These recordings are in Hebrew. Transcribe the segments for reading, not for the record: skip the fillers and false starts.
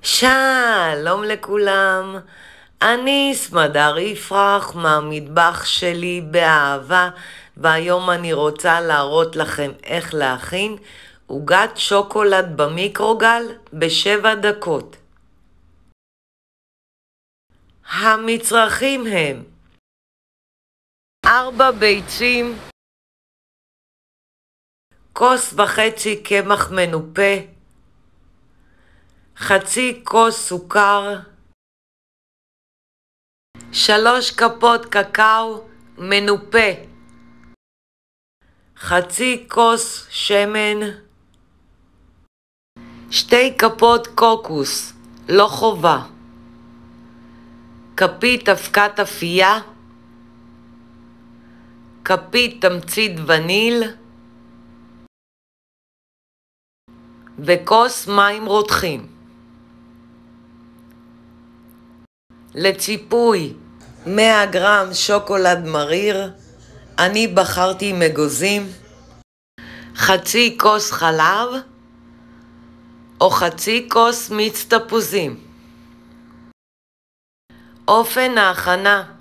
שלום לכולם, אני סמדר יפרח מהמטבח שלי באהבה, והיום אני רוצה להראות לכם איך להכין עוגת שוקולד במיקרוגל ב7 דקות. המצרכים הם 4 ביצים, 1.5 כוס קמח מנופה, חצי כוס סוכר, 3 כפות קקאו מנופה, חצי כוס שמן, 2 כפות קוקוס, לא חובה, כפית אבקת אפייה, כפית תמצית וניל וכוס מים רותחים. לציפוי 100 גרם שוקולד מריר, אני בחרתי עם אגוזים, חצי כוס חלב או חצי כוס מיץ תפוזים. אופן ההכנה: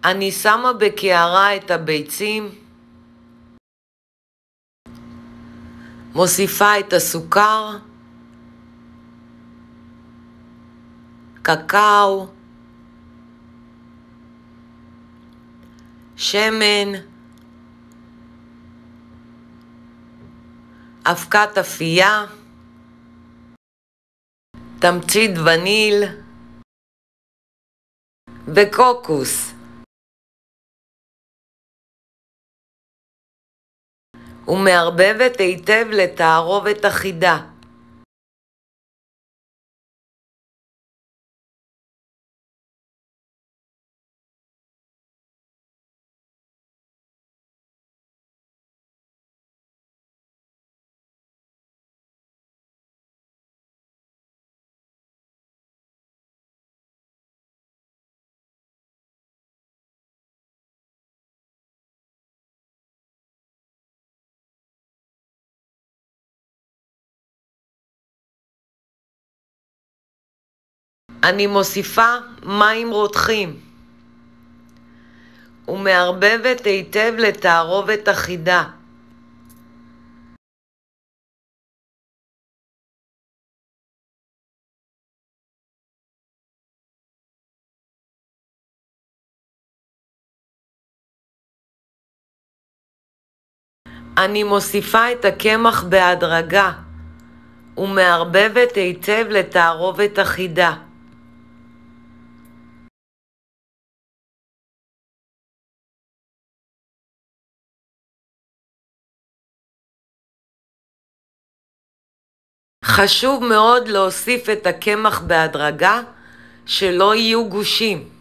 אני שמה בקערה את הביצים, מוסיפה את הסוכר, קקאו, שמן, אבקת אפייה, תמצית וניל וקוקוס, ומערבבת היטב לתערובת אחידה. אני מוסיפה מים רותחים ומערבבת היטב לתערובת אחידה. אני מוסיפה את הקמח בהדרגה ומערבבת היטב לתערובת אחידה. חשוב מאוד להוסיף את הקמח בהדרגה, שלא יהיו גושים.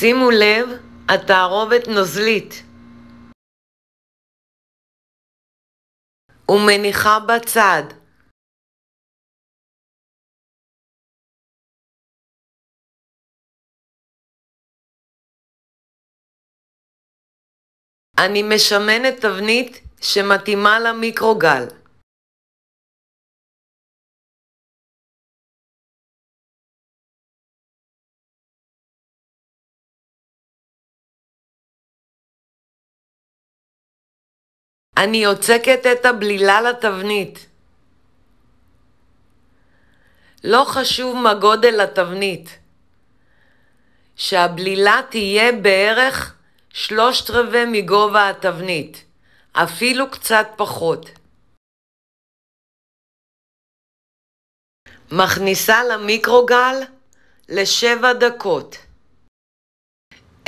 שימו לב, התערובת נוזלית ומניחה בצד. אני משמנת תבנית שמתאימה למיקרוגל. אני יוצקת את הבלילה לתבנית. לא חשוב מה גודל התבנית, שהבלילה תהיה בערך 3/4 מגובה התבנית, אפילו קצת פחות. מכניסה למיקרוגל ל7 דקות.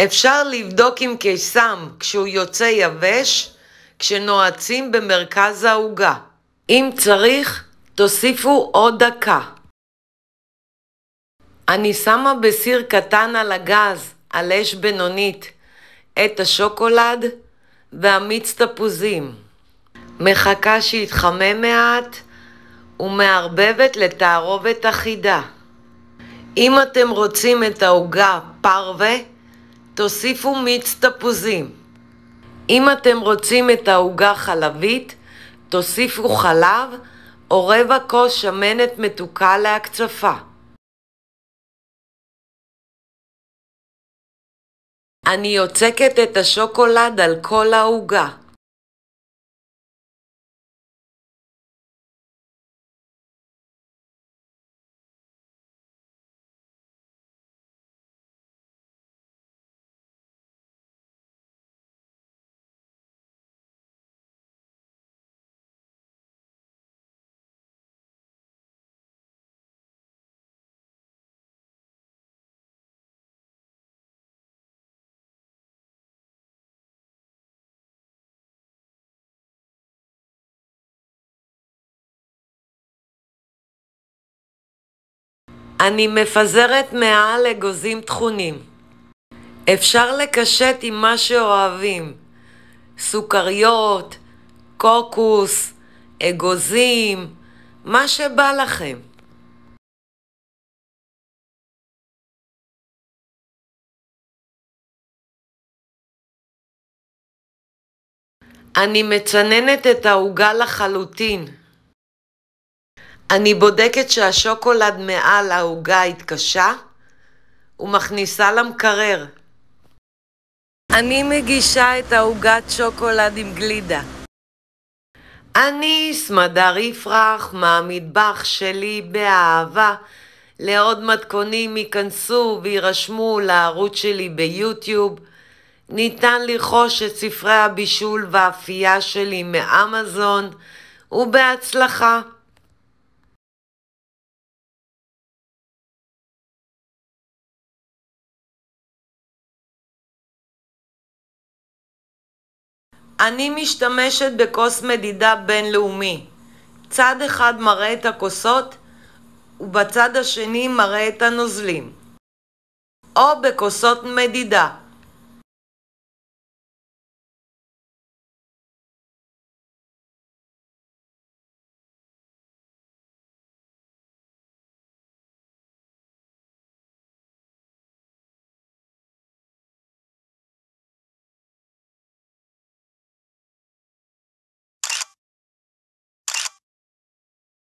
אפשר לבדוק עם קיסם כשהוא יוצא יבש, כשנועצים במרכז העוגה. אם צריך, תוסיפו עוד דקה. אני שמה בסיר קטן על הגז, על אש בינונית, את השוקולד והמיץ תפוזים. מחכה שיתחמם מעט ומערבבת לתערובת אחידה. אם אתם רוצים את העוגה פרווה, תוסיפו מיץ תפוזים. אם אתם רוצים את העוגה חלבית, תוסיפו חלב או רבע כוס שמנת מתוקה להקצפה. אני יוצקת את השוקולד על כל העוגה. אני מפזרת מעל אגוזים טחונים. אפשר לקשט עם מה שאוהבים, סוכריות, קוקוס, אגוזים, מה שבא לכם. אני מצננת את העוגה לחלוטין. אני בודקת שהשוקולד מעל העוגה התקשה ומכניסה למקרר. אני מגישה את העוגת שוקולד עם גלידה. אני סמדר יפרח מהמטבח שלי באהבה. לעוד מתכונים ייכנסו וירשמו לערוץ שלי ביוטיוב. ניתן לרכוש את ספרי הבישול והאפייה שלי מאמזון, ובהצלחה. אני משתמשת בכוס מדידה בינלאומי. צד אחד מראה את הכוסות ובצד השני מראה את הנוזלים. או בכוסות מדידה.